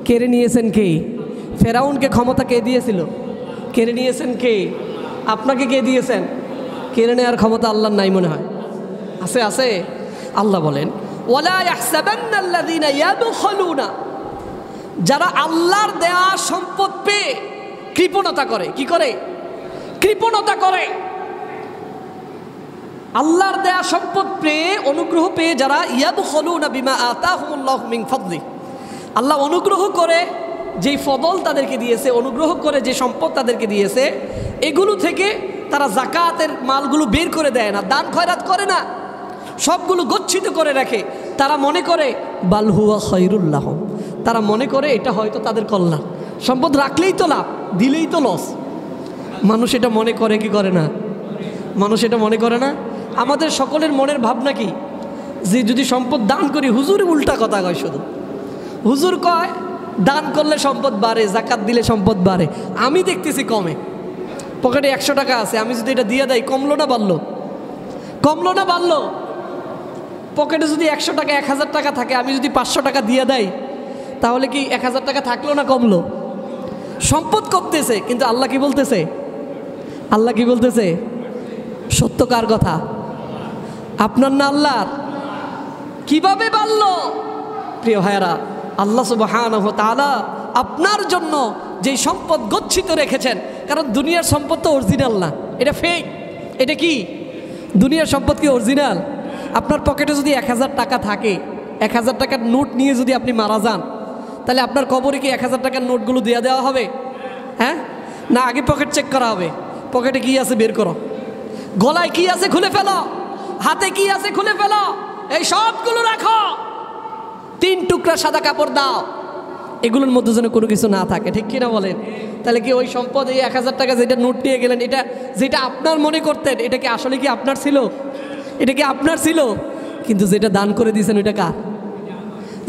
কেড়ে নিয়েছেন কে? ফেরাউনকে ক্ষমতা কে দিয়েছিল? কেড়ে নিয়েছেন কে? আপনাকে কে দিয়েছেন? কেড়ে নেওয়ার ক্ষমতা আল্লাহর নাই মনে হয়? আছে? আছে। আল্লাহ বলেন, ওয়ালা ইয়াহসাবান্নাল্লাযীনা ইয়াবখালুনা, যারা আল্লাহর দেয়া সম্পদ পেয়ে কৃপণতা করে। কি করে? কৃপণতা করে। আল্লাহর দেয়া সম্পদ পেয়ে, অনুগ্রহ পেয়ে যারা ইয়াবখালুনা বিমা আতাহুমুল্লাহু মিন ফাদলি, আল্লাহ অনুগ্রহ করে যেই ফদল তাদেরকে দিয়েছে, অনুগ্রহ করে যে সম্পদ তাদেরকে দিয়েছে, এগুলো থেকে তারা জাকাতের মালগুলো বের করে দেয় না, দান খয়রাত করে না, সবগুলো গচ্ছিত করে রাখে। তারা মনে করে বাল হুয়া খায়রুল লাহুম, তারা মনে করে এটা হয়তো তাদের কল্যাণ, সম্পদ রাখলেই তো লাভ, দিলেই তো লস। মানুষ এটা মনে করে কি করে না? মানুষ এটা মনে করে না? আমাদের সকলের মনের ভাবনা কি, যে যদি সম্পদ দান করি, হুজুর উল্টা কথা কয়, শুধু হুজুর কয় দান করলে সম্পদ বাড়ে, জাকাত দিলে সম্পদ বাড়ে। আমি দেখতেছি কমে, পকেটে 100 টাকা আছে, আমি যদি এটা দিয়ে দেয় কমলো না বাড়লো? কমলো না বাড়লো? পকেটে যদি 100 টাকা 1000 টাকা থাকে, আমি যদি 500 টাকা দিয়ে দেয়, তাহলে কি 1000 টাকা থাকলো না কমলো? সম্পদ কমতেছে, কিন্তু আল্লাহ কি বলতেছে? আল্লাহ কি বলতেছে? সত্য কার কথা? আপনার না আল্লাহর? কিভাবে বাড়লো? প্রিয় ভাইরা, আল্লাহ সুবহানাহু ওয়া তাআলা আপনার জন্য যেই সম্পদ গচ্ছিত রেখেছেন, কারণ দুনিয়ার সম্পদ তো অরিজিনাল না, এটা ফেক। এটা কি? দুনিয়ার সম্পদ কি অরিজিনাল? আপনার পকেটে যদি 1000 টাকা থাকে, 1000 টাকার নোট নিয়ে যদি আপনি মারা যান, তাহলে আপনার কবরে কি 1000 টাকার নোটগুলো দিয়ে দেওয়া হবে? হ্যাঁ না, আগে পকেট চেক করা হবে, পকেটে কি আছে বের করো, গলায় কি আছে খুলে ফেলো, হাতে কি আছে খুলে ফেলো, এই সবগুলো রাখো, 3 টুকরা সাদা কাপড় দাও, এগুলোর মধ্যে যেন কোনো কিছু না থাকে। ঠিক কিনা বলেন? তাহলে কি ওই সম্পদ, এই 1000 টাকা যেটা নোট নিয়ে গেলেন, এটা যেটা আপনার মনে করতেন, এটা কি আসলে কি আপনার ছিল? এটা কি আপনার ছিল? কিন্তু যেটা দান করে দিয়েছেন ওইটা কার?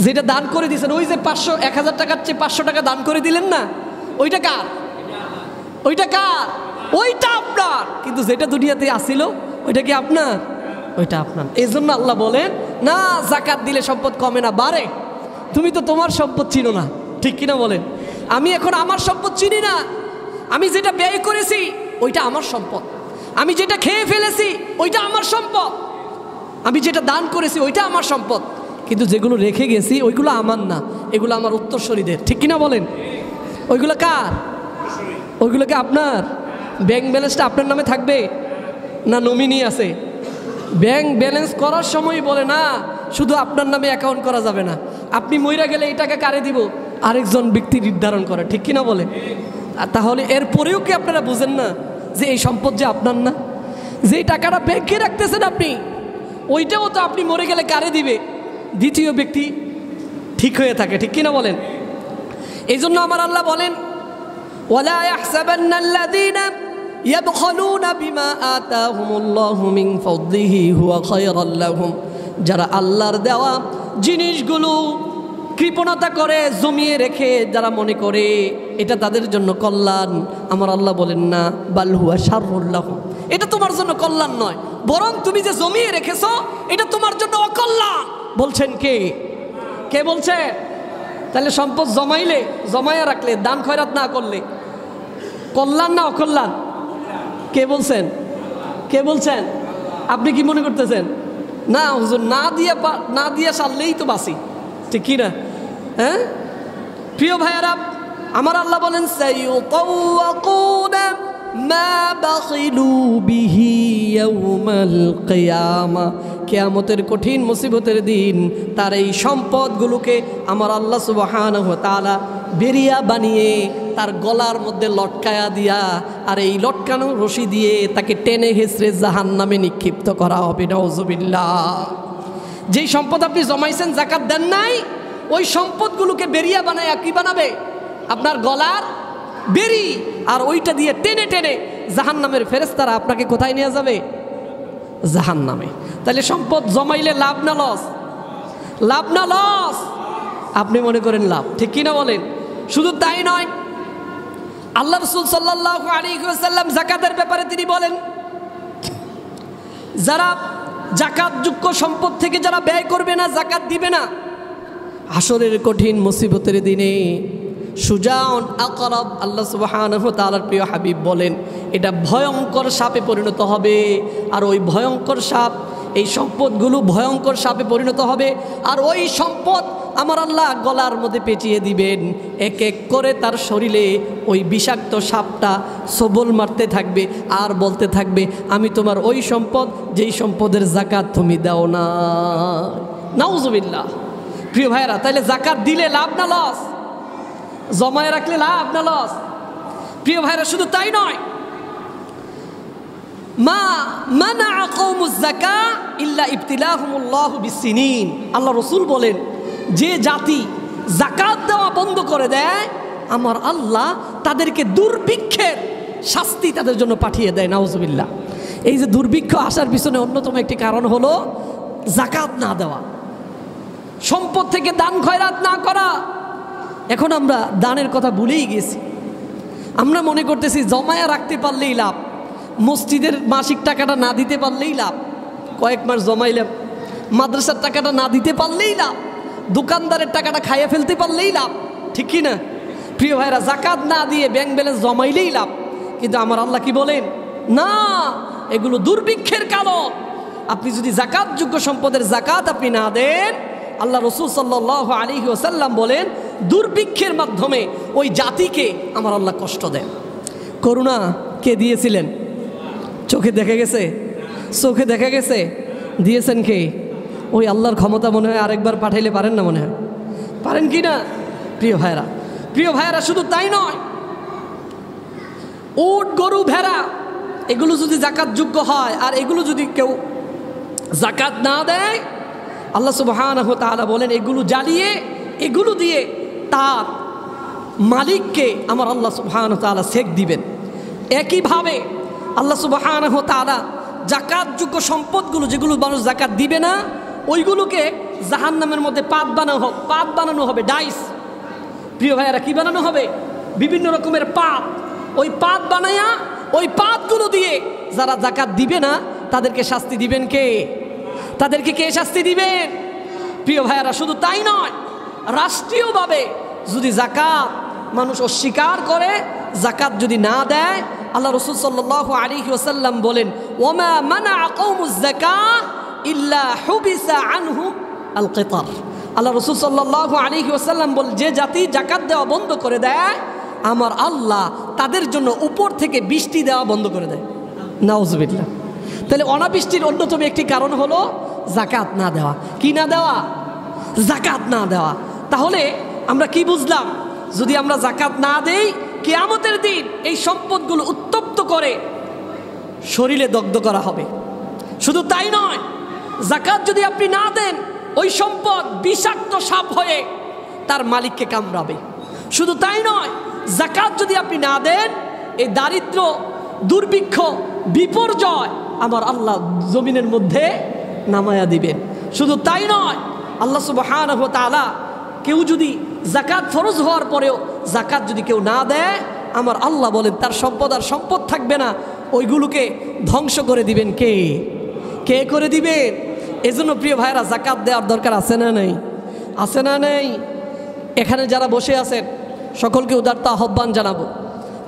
যেটা দান করে দিয়েছেন, ওই যে 1000 টাকার চেয়ে 500 টাকা দান করে দিলেন না, ওইটা কার? ওইটা কার? ওইটা আপনার। কিন্তু যেটা দুনিয়াতে আসিল ওইটা কি আপনার? ওইটা আপনার। এই জন্য আল্লাহ বলেন, না, জাকাত দিলে সম্পদ কমে না, বাড়ে। তুমি তো তোমার সম্পদ চিনো না। ঠিক কিনা বলেন? আমি এখন আমার সম্পদ চিনি না, আমি যেটা ব্যয় করেছি ওইটা আমার সম্পদ। আমি যেটা খেয়ে ফেলেছি ওইটা আমার সম্পদ, আমি যেটা দান করেছি ওইটা আমার সম্পদ, কিন্তু যেগুলো রেখে গেছি ওইগুলো আমার না, এগুলো আমার উত্তরসূরিদের। ঠিক কিনা বলেন? ওইগুলো কার? ওইগুলো কি আপনার? ব্যাংক ব্যালেন্সটা আপনার নামে থাকবে না নমিনি আছে? ব্যাংক ব্যালেন্স করার সময় বলে না শুধু আপনার নামে অ্যাকাউন্ট করা যাবে না, আপনি মইরা গেলে এই টাকা কারে দিব আরেকজন ব্যক্তি নির্ধারণ করে। ঠিক কিনা বলে? তাহলে এরপরেও কি আপনারা বুঝেন না যে এই সম্পদ যে আপনার না? যে টাকাটা ব্যাংকে রাখতেছেন আপনি, ওইটাও তো আপনি মরে গেলে কারে দিবে দ্বিতীয় ব্যক্তি ঠিক হয়ে থাকে। ঠিক কিনা বলেন? এই জন্য আমার আল্লাহ বলেন, ওয়ালা ইয়াহসাবান্নাল্লাযীনা ইয়াবখালুনা বিমা আতাহুমুল্লাহু মিন ফাদলিহি হুয়া খায়রাল লাহুম, যারা আল্লাহর দেওয়া জিনিসগুলো কৃপণতা করে জমিয়ে রেখে যারা মনে করে এটা তাদের জন্য কল্যাণ, আমার আল্লাহ বলেন না, বাল হুয়া শাররুল লাহুম, এটা তোমার জন্য কল্যাণ নয়, বরং তুমি যে জমিয়ে রেখেছো এটা তোমার জন্য অকল্যাণ। বলছেন কে? কে বলছে? তাহলে সম্পদ জমাইলে, জমাইয়া রাখলে, দান খয়রাত না করলে কল্যাণ না অকল্যাণ? কে বলছেন? কে বলছেন? আপনি কি মনে করতেছেন? না হুজুর, না দিয়ে সারলেই তো বাঁচি। ঠিক কি না? হ্যাঁ প্রিয় ভাইয়ারা, আমার আল্লাহ বলেন, সাইয়ুতাওয়াকুনা মা বাখিলু বিহি ইয়াউমাল কিয়ামা, কিয়ামতের কঠিন মুসিবতের দিন তার এই সম্পদগুলোকে আমার আল্লাহ সুবহানাহু ওয়া তাআলা বেরিয়া বানিয়ে তার গলার মধ্যে লটকায়া দিয়া, আর এই লটকানো রশি দিয়ে তাকে টেনে হেসড়ে জাহান্নামে নিক্ষিপ্ত করা হবে। নাউজুবিল্লাহ। যেই সম্পদ আপনি জমাইছেন, যাকাত দেন নাই, ওই সম্পদগুলোকে বেরিয়া বানায় কি বানাবে? আপনার গলার বেরি, আর ওইটা দিয়ে টেনে টেনে জাহান্নামের ফেরেশতারা আপনাকে কোথায় নিয়ে যাবে? জাহান্নামে। তাহলে সম্পদ জমাইলে লাভ না লস? লাভ না লস? আপনি মনে করেন লাভ। ঠিক কিনা বলেন? শুধু তাই নয়, আল্লাহ রাসূল সাল্লাল্লাহু আলাইহি ওয়াসাল্লাম যাকাতের ব্যাপারে তিনি বলেন, যারা যাকাতযোগ্য সম্পদ থেকে যারা ব্যয় করবে না, যাকাত দিবে না, হাসরের কঠিন মুসিবতের দিনে সুজাউন আকরাব, আল্লাহ সুবহানাহু ওয়া তাআলার প্রিয় হাবিব বলেন, এটা ভয়ঙ্কর সাপে পরিণত হবে। আর ওই ভয়ঙ্কর সাপ, এই সম্পদগুলো ভয়ঙ্কর সাপে পরিণত হবে, আর ওই সম্পদ আমার আল্লাহ গলার মধ্যে পেঁচিয়ে দিবেন। এক এক করে তার শরীরে ওই বিষাক্ত সাপটা সবল মারতে থাকবে আর বলতে থাকবে, আমি তোমার ওই সম্পদ যেই সম্পদের যাকাত তুমি দাও না। নাউজুবিল্লাহ। প্রিয় ভাইরা, তাহলে যাকাত দিলে লাভ না লস? জমায় রাখলে লাভ না লস? প্রিয় ভাইরা, শুধু তাই নয়, মা মানা কওমুজ যাকা ইল্লা ইবতিলাহুমুল্লাহু বিসসিনিন, আল্লাহ রাসূল বলেন, যে জাতি যাকাত দেওয়া বন্ধ করে দেয়, আমার আল্লাহ তাদেরকে দুর্ভিক্ষের শাস্তি তাদের জন্য পাঠিয়ে দেয়। নাউজুবিল্লাহ। এই যে দুর্ভিক্ষ আসার পিছনে অন্যতম একটি কারণ হলো যাকাত না দেওয়া, সম্পদ থেকে দান খয়রাত না করা। এখন আমরা দানের কথা ভুলেই গেছি। আমরা মনে করতেছি জমায়া রাখতে পারলেই লাভ, মসজিদের মাসিক টাকাটা না দিতে পারলেই লাভ, কয়েক মাস জমাইলাম, মাদ্রাসার টাকাটা না দিতে পারলেই লাভ, দোকানদারের টাকাটা খাইয়ে ফেলতে পারলেই লাভ। ঠিক কি না? প্রিয় ভাইরা, যাকাত না দিয়ে ব্যাংক ব্যালেন্স জমাইলেই লাভ। কিন্তু আমার আল্লাহ কি বলেন? না, এগুলো দুর্ভিক্ষের কারণ। আপনি যদি যাকাতযোগ্য সম্পদের যাকাত আপনি না দেন, আল্লাহ রাসূল সাল্লাল্লাহু আলাইহি ওয়াসাল্লাম বলেন, দুর্ভিক্ষের মাধ্যমে ওই জাতিকে আমার আল্লাহ কষ্ট দেন। করুণা কে দিয়েছিলেন? চোখে দেখা গেছে? চোখে দেখা গেছে? দিয়েছেন কে? ওই আল্লাহর ক্ষমতা মনে হয় আরেকবার পাঠাইলে পারেন না, মনে হয় পারেন কি না? প্রিয় ভাইরা, প্রিয় ভাইরা, শুধু তাই নয়, উট, গরু, ভেড়া এগুলো যদি যাকাতযোগ্য হয় আর এগুলো যদি কেউ যাকাত না দেয়, আল্লাহ সুবহানাহু ওয়া তাআলা বলেন, এগুলো জ্বালিয়ে, এগুলো দিয়ে তার মালিককে আমার আল্লাহ সুবহানাহু ওয়া তাআলা সেক দিবেন। একইভাবে আল্লাহ সুবহানাহু ওয়া তাআলা যাকাতযোগ্য সম্পদগুলো যেগুলো মানুষ যাকাত দিবে না, ওইগুলোকে জাহান্নামের মধ্যে পাত বানানো হবে, ডাইস। প্রিয় ভাইয়ারা, কি বানানো হবে? বিভিন্ন রকমের পাত। ওই পাত বানায়া ওই পাতগুলো দিয়ে যারা যাকাত দিবে না তাদেরকে শাস্তি দিবেন কে? তাদেরকে কে শাস্তি দিবেন? প্রিয় ভাইয়ারা, শুধু তাই নয়, রাষ্ট্রীয়ভাবে যদি যাকাত মানুষ অস্বীকার করে, যাকাত যদি না দেয়, আল্লাহ রাসূল সাল্লাল্লাহু আলাইহি ওয়াসাল্লাম বলেন, ওয়ামা মানা কওমুজ যাকাহ ইল্লা হুবিসা আনহুম আল কিতার। আল্লাহ রাসূল সাল্লাল্লাহু আলাইহি ওয়াসাল্লাম বলেন, যে জাতি যাকাত দেওয়া বন্ধ করে দেয় আমার আল্লাহ তাদের জন্য উপর থেকে বৃষ্টি দেওয়া বন্ধ করে দেয়। নাউজুবিল্লাহ। তাহলে অনাবৃষ্টির অন্যতম একটি কারণ হলো যাকাত না দেওয়া। কি না দেওয়া? যাকাত না দেওয়া। তাহলে আমরা কি বুঝলাম? যদি আমরা যাকাত না দেই, কিয়ামতের দিন এই সম্পদগুলো উত্তপ্ত করে শরীরে দগ্ধ করা হবে। শুধু তাই নয়, যাকাত যদি আপনি না দেন, ওই সম্পদ বিষাক্ত সাপ হয়ে তার মালিককে কামড়াবে। শুধু তাই নয়, যাকাত যদি আপনি না দেন, এই দারিদ্র, দুর্ভিক্ষ, বিপর্যয় আমার আল্লাহ জমিনের মধ্যে নামায়া দিবেন। শুধু তাই নয়, আল্লাহ সুবহানাহু ওয়া তাআলা কেউ যদি যাকাত ফরজ হওয়ার পরেও যাকাত যদি কেউ না দেয়, আমার আল্লাহ বলেন তার সম্পদ আর সম্পদ থাকবে না, ওইগুলোকে ধ্বংস করে দিবেন। কে কে করে দিবেন? এজন্য প্রিয় ভাইরা, যাকাত দেওয়ার দরকার আছে না নেই? আছে না নেই? এখানে যারা বসে আছেন সকলকে উদারতা আহ্বান জানাবো,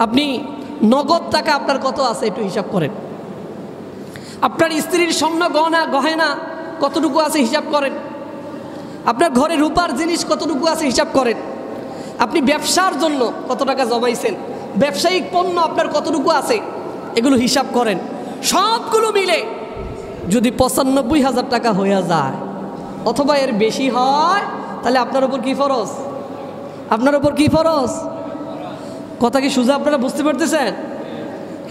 আপনি নগদ টাকা আপনার কত আছে একটু হিসাব করেন। আপনার স্ত্রীর স্বর্ণ গহনা কতটুকু আছে হিসাব করেন। আপনার ঘরে রূপার জিনিস কতটুকু আছে হিসাব করেন। আপনি ব্যবসার জন্য কত টাকা জমাইছেন, ব্যবসায়িক পণ্য আপনার কতটুকু আছে, এগুলো হিসাব করেন। সবগুলো মিলে যদি ৯৫,০০০ টাকা হয়ে যায় অথবা এর বেশি হয়, তাহলে আপনার উপর কি ফরজ? আপনার উপর কি ফরজ? কথা কি সোজা আপনারা বুঝতে পারতেছেন?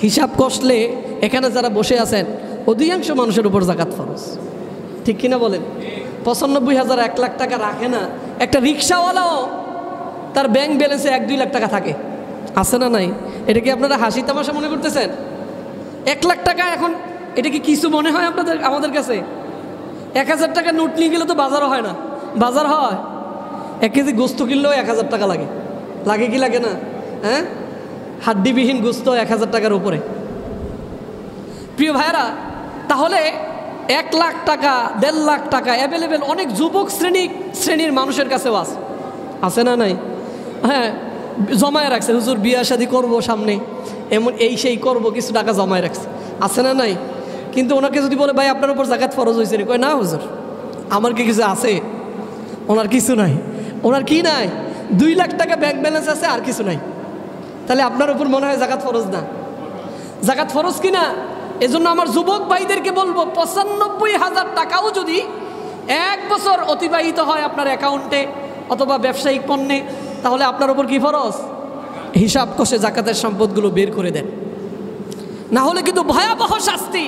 হিসাব কষলে এখানে যারা বসে আছেন অধিকাংশ মানুষের উপর যাকাত ফরজ। ঠিক কিনা বলেন? ৯৫,০০০ ১ লাখ টাকা রাখে না। একটা রিক্সাওয়ালাও তার ব্যাংক ব্যালেন্সে ১-২ লাখ টাকা থাকে, আছে না নাই? এটা কি আপনারা হাসি তামাশা মনে করতেছেন? ১ লাখ টাকা এখন এটা কি কিছু মনে হয় আপনাদের? আমাদের কাছে ১,০০০ টাকা নোট নিয়ে গেলে তো বাজারও হয় না। বাজার হয় 1 কেজি গোস্ত কিনলেও ১,০০০ টাকা লাগে। লাগে কি লাগে না? হ্যাঁ, হাড্ডিবিহীন গোস্ত ১,০০০ টাকার উপরে। প্রিয় ভাইরা, তাহলে ১ লাখ টাকা, ১.৫ লাখ টাকা অ্যাভেলেবেল অনেক যুবক শ্রেণীর মানুষের কাছেও আছে না নাই? হ্যাঁ, জমায় রাখছে, হুজুর বিয়া শাদি করবো সামনে, এমন এই সেই করবো, কিছু টাকা জমায় রাখছে, আছে না নাই? কিন্তু ওনাকে যদি বলে ভাই আপনার উপর যাকাত ফরজ হয়েছে, কয় না হুজুর আমার কি কিছু আছে? ওনার কিছু নাই। ওনার কি নাই? ২ লাখ টাকা ব্যাংক ব্যালেন্স আছে, আর কিছু নাই। তাহলে আপনার উপর মনে হয় যাকাত ফরজ না? যাকাত ফরজ কিনা? এজন্য আমার যুবক ভাইদেরকে বলবো, ৯৫,০০০ টাকাও যদি 1 বছর অতিবাহিত হয় আপনার অ্যাকাউন্টে অথবা ব্যবসায়িক পণ্যে, তাহলে আপনার উপর কি ফরজ? হিসাব কষে যাকাতের সম্পদগুলো বের করে দেন, না হলে কিন্তু ভয়াবহ শাস্তি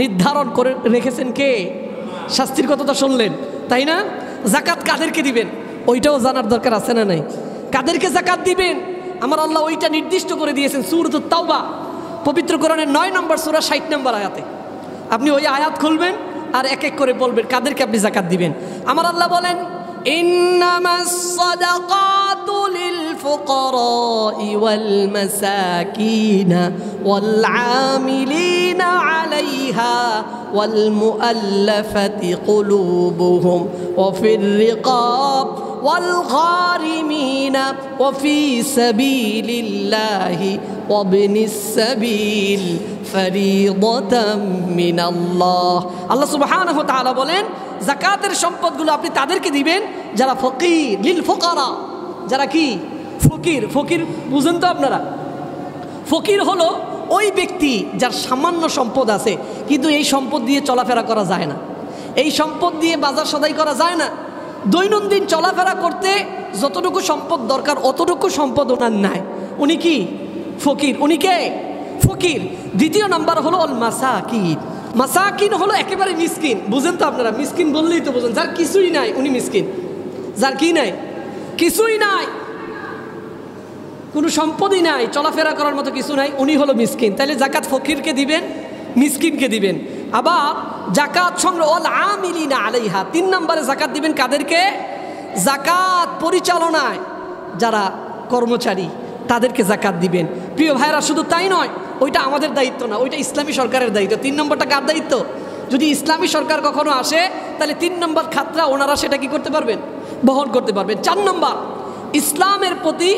নির্ধারণ করে রেখেছেন কে? শাস্তির কথাটা শুনলেন, তাই না? যাকাত কাদেরকে দিবেন ওইটাও জানার দরকার আছে না নাই? কাদেরকে যাকাত দিবেন আমার আল্লাহ ওইটা নির্দিষ্ট করে দিয়েছেন সূরাতুত তাওবা, পবিত্র কোরআনের ৯ নম্বর সূরা ৬০ নম্বর আয়াতে। আপনি ওই আয়াত খুলবেন আর এক এক করে বলবেন কাদেরকে আপনি যাকাত দিবেন। আমার আল্লাহ বলেন, ইন্নামাস সাদাকাতু লিল ফুকারাই ওয়াল মাসাকিনা ওয়াল আমিলিনা আলাইহা ওয়াল মুআল্লাফাতি কুলুবুহুম ওয়া ফির রিকাব ওয়াল গারিমিনা ওয়া ফি সাবিলিল্লাহি ওয়া বিনিস সাবিল ফরিদাতাম মিনাল্লাহ। আল্লাহ সুবহানাহু ওয়া তাআলা বলেন, যাকাতের সম্পদগুলো আপনি তাদেরকে দিবেন যারা ফকির, লিল ফুকারা, যারা কি ফকির। ফকির বুঝেন তো আপনারা? ফকির হলো ওই ব্যক্তি যার সামান্য সম্পদ আছে, কিন্তু এই সম্পদ দিয়ে চলাফেরা করা যায় না, এই সম্পদ দিয়ে বাজার সদাই করা যায় না, দৈনন্দিন চলাফেরা করতে যতটুকু সম্পদ দরকার অতটুকু সম্পদ ওনার নাই, উনি কি ফকির। উনি কে? ফকির। দ্বিতীয় নাম্বার হলো অল মাসাকিন। মাসাকিন হলো একেবারে মিসকিন। বুঝেন তো আপনারা? মিসকিন বললেই তো বুঝেন, যার কিছুই নাই উনি মিসকিন। যার কি নাই? কিছুই নাই, কোনো সম্পদই নাই, চলাফেরা করার মতো কিছু নাই, উনি হলো মিসকিন। তাহলে যাকাত ফকিরকে দিবেন, মিসকিনকে দিবেন। আবার যাকাত সংগ্রহ অল আমিলিনা আলাইহা, 3 নম্বরে যাকাত দিবেন কাদেরকে? যাকাত পরিচালনায় যারা কর্মচারী তাদেরকে যাকাত দিবেন। প্রিয় ভাইরা, শুধু তাই নয়, ওইটা আমাদের দায়িত্ব না, ওইটা ইসলামী সরকারের দায়িত্ব। 3 নম্বরটা কার দায়িত্ব? যদি ইসলামী সরকার কখনো আসে তাহলে 3 নম্বর খাতরা ওনারা সেটা কি করতে পারবেন? বহন করতে পারবেন। 4 নম্বর, ইসলামের প্রতি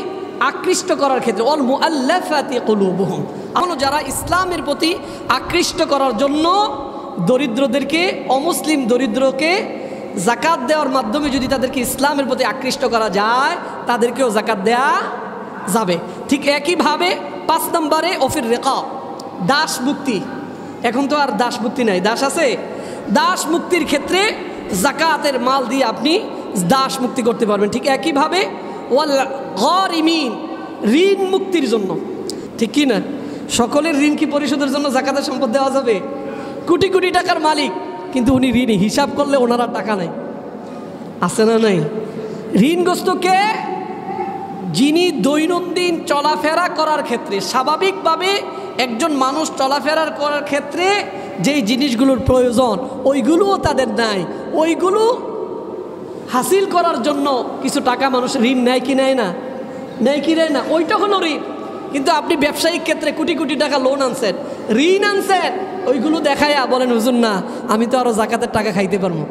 আকৃষ্ট করার ক্ষেত্রে অল মুআল্লাফাতি কুলুবুহুম, এখনও যারা ইসলামের প্রতি আকৃষ্ট করার জন্য দরিদ্রদেরকে, অমুসলিম দরিদ্রকে জাকাত দেওয়ার মাধ্যমে যদি তাদেরকে ইসলামের প্রতি আকৃষ্ট করা যায়, তাদেরকেও জাকাত দেয়া যাবে। ঠিক একইভাবে 5 নম্বরে অফির রেকা, দাস মুক্তি। এখন তো আর দাস মুক্তি নাই, দাস আছে। দাস মুক্তির ক্ষেত্রে জাকাতের মাল দিয়ে আপনি দাস মুক্তি করতে পারবেন। ঠিক একইভাবে ওয়াল গরিমিন, ঋণ মুক্তির জন্য। ঠিক কি না? সকলের ঋণ কি পরিশোধের জন্য জাকাতের সম্পদ দেওয়া যাবে? কোটি কোটি টাকার মালিক, কিন্তু উনি ঋণী, হিসাব করলে ওনার আর টাকা নাই, আছে না নাই? ঋণগ্রস্ত কে? যিনি দৈনন্দিন চলাফেরা করার ক্ষেত্রে, স্বাভাবিকভাবে একজন মানুষ চলাফেরা করার ক্ষেত্রে যেই জিনিসগুলোর প্রয়োজন ওইগুলোও তাদের নাই, ওইগুলো হাসিল করার জন্য কিছু টাকা মানুষ ঋণ নেয় কি নেয় না? নেয় কি নেয় না? ওইটা হলো ঋণ। কিন্তু আপনি ব্যবসায়িক ক্ষেত্রে কোটি কোটি টাকা লোন আনছেন, ঋণ আনছেন, ওইগুলো দেখায়া বলেন হুজুর না আমি তো আরও জাকাতের টাকা খাইতে পারবো।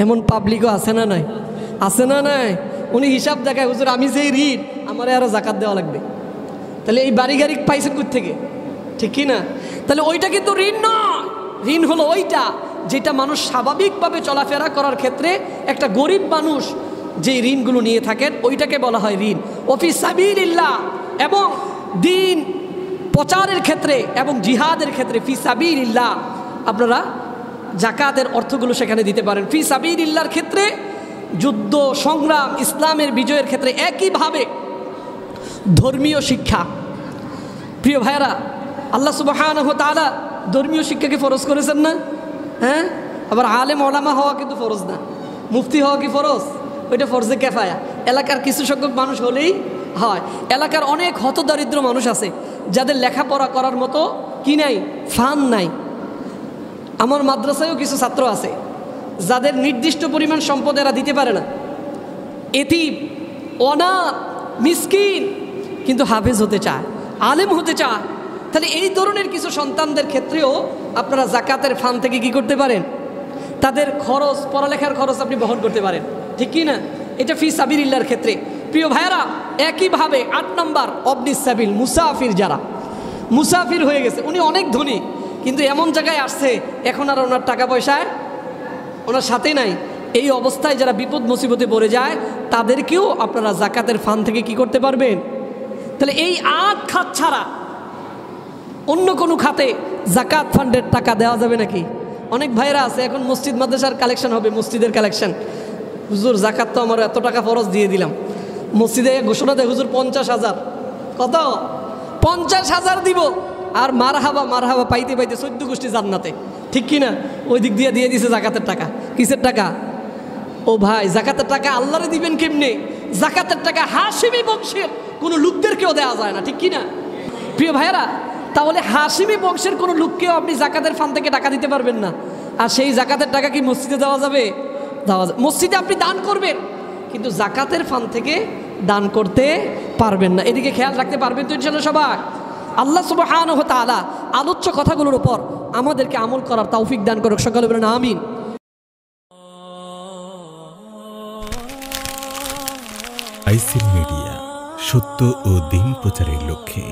এমন পাবলিকও আছে না নাই? আছে না নাই? উনি হিসাব দেখায়, হুজুর আমি যেই ঋণ, আমার আরও জাকাত দেওয়া লাগবে। তাহলে এই বাড়ি গাড়ি পাইছেন কোথা থেকে? ঠিক কি না? তাহলে ওইটা কিন্তু ঋণ নয়। ঋণ হলো ওইটা যেটা মানুষ স্বাভাবিকভাবে চলাফেরা করার ক্ষেত্রে একটা গরিব মানুষ যে ঋণগুলো নিয়ে থাকেন, ওইটাকে বলা হয় ঋণ। ওফি সাবিলিল্লাহ, এবং দিন প্রচারের ক্ষেত্রে এবং জিহাদের ক্ষেত্রে ফি সাবিলিল্লাহ আপনারা জাকাতের অর্থগুলো সেখানে দিতে পারেন। ফি সাবিলিল্লাহর ক্ষেত্রে যুদ্ধ সংগ্রাম, ইসলামের বিজয়ের ক্ষেত্রে। একইভাবে ধর্মীয় শিক্ষা। প্রিয় ভাইরা, আল্লাহ সুবহানাহু ওয়া তাআলা ধর্মীয় শিক্ষাকে ফরজ করেছেন না? হ্যাঁ, আবার আলেম ওলামা হওয়া কিন্তু ফরজ না। মুফতি হওয়া কি ফরজ? ওইটা ফরজে কেফায়া। এলাকার কিছু সংখ্যক মানুষ হলেই হয়। এলাকার অনেক হতদরিদ্র মানুষ আছে যাদের লেখাপড়া করার মতো কি নাই, ফান্ড নাই। আমার মাদ্রাসায়ও কিছু ছাত্র আছে যাদের নির্দিষ্ট পরিমাণ সম্পদ এরা দিতে পারে না, এতিম, অনাথ, মিসকিন, কিন্তু হাফেজ হতে চায়, আলেম হতে চায়। তাহলে এই ধরনের কিছু সন্তানদের ক্ষেত্রেও আপনারা জাকাতের ফান্ড থেকে কি করতে পারেন? তাদের খরচ, পড়ালেখার খরচ আপনি বহন করতে পারেন। ঠিক কি না? এটা ফি সাবিলিল্লাহর ক্ষেত্রে। প্রিয় ভাইয়েরা, একইভাবে 8 নম্বর অবনিস সাবিল, মুসাফির। যারা মুসাফির হয়ে গেছে, উনি অনেক ধনী, কিন্তু এমন জায়গায় আসছে এখন আর ওনার টাকা পয়সায় ওনার সাথে নাই। এই অবস্থায় যারা বিপদ মুসিবতে পড়ে যায়, তাদেরকেও আপনারা জাকাতের ফান্ড থেকে কি করতে পারবেন? তাহলে এই 8 খাত ছাড়া অন্য কোনো খাতে জাকাত ফান্ডের টাকা দেওয়া যাবে নাকি? অনেক ভাইরা আছে এখন মসজিদ মাদ্রাসার কালেকশন হবে, মসজিদের কালেকশন। হুজুর জাকাত তো আমার এত টাকা ফরজ দিয়ে দিলাম, মসজিদে ঘোষণা দেয় হুজুর 50,000। কত? 50,000 দিব। আর মারহাবা মারহাবা পাইতে পাইতে 14 গোষ্ঠী জান্নাতে। ঠিক কি না? ওই দিক দিয়ে দিছে জাকাতের টাকা। কিসের টাকা? ও ভাই, জাকাতের টাকা আল্লাহরে দিবেন কেমনে? জাকাতের টাকা হাশিমি বংশের কোনো লোকদেরকেও দেওয়া যায় না। ঠিক কি না? প্রিয় ভাইয়েরা, তাহলে হাশিমি বংশের কোনো লোককেও আপনি জাকাতের ফান্ড থেকে টাকা দিতে পারবেন না। আর সেই জাকাতের টাকা কি মসজিদে দেওয়া যাবে? দেওয়া যাবে। মসজিদে আপনি দান করবেন, কিন্তু জাকাতের ফান্ড থেকে দান করতে পারবেন না। এদিকে খেয়াল রাখতে পারবেন তো ইনশাআল্লাহ সবাই? আল্লাহ সুবহানাহু ওয়া তাআলা আলোচ্য কথাগুলোর উপর আমাদেরকে আমল করার তৌফিক দান করুক। সকলে বলেন আমিন। আইসিল মিডিয়া, সত্য ও দিন প্রচারের লক্ষ্যে।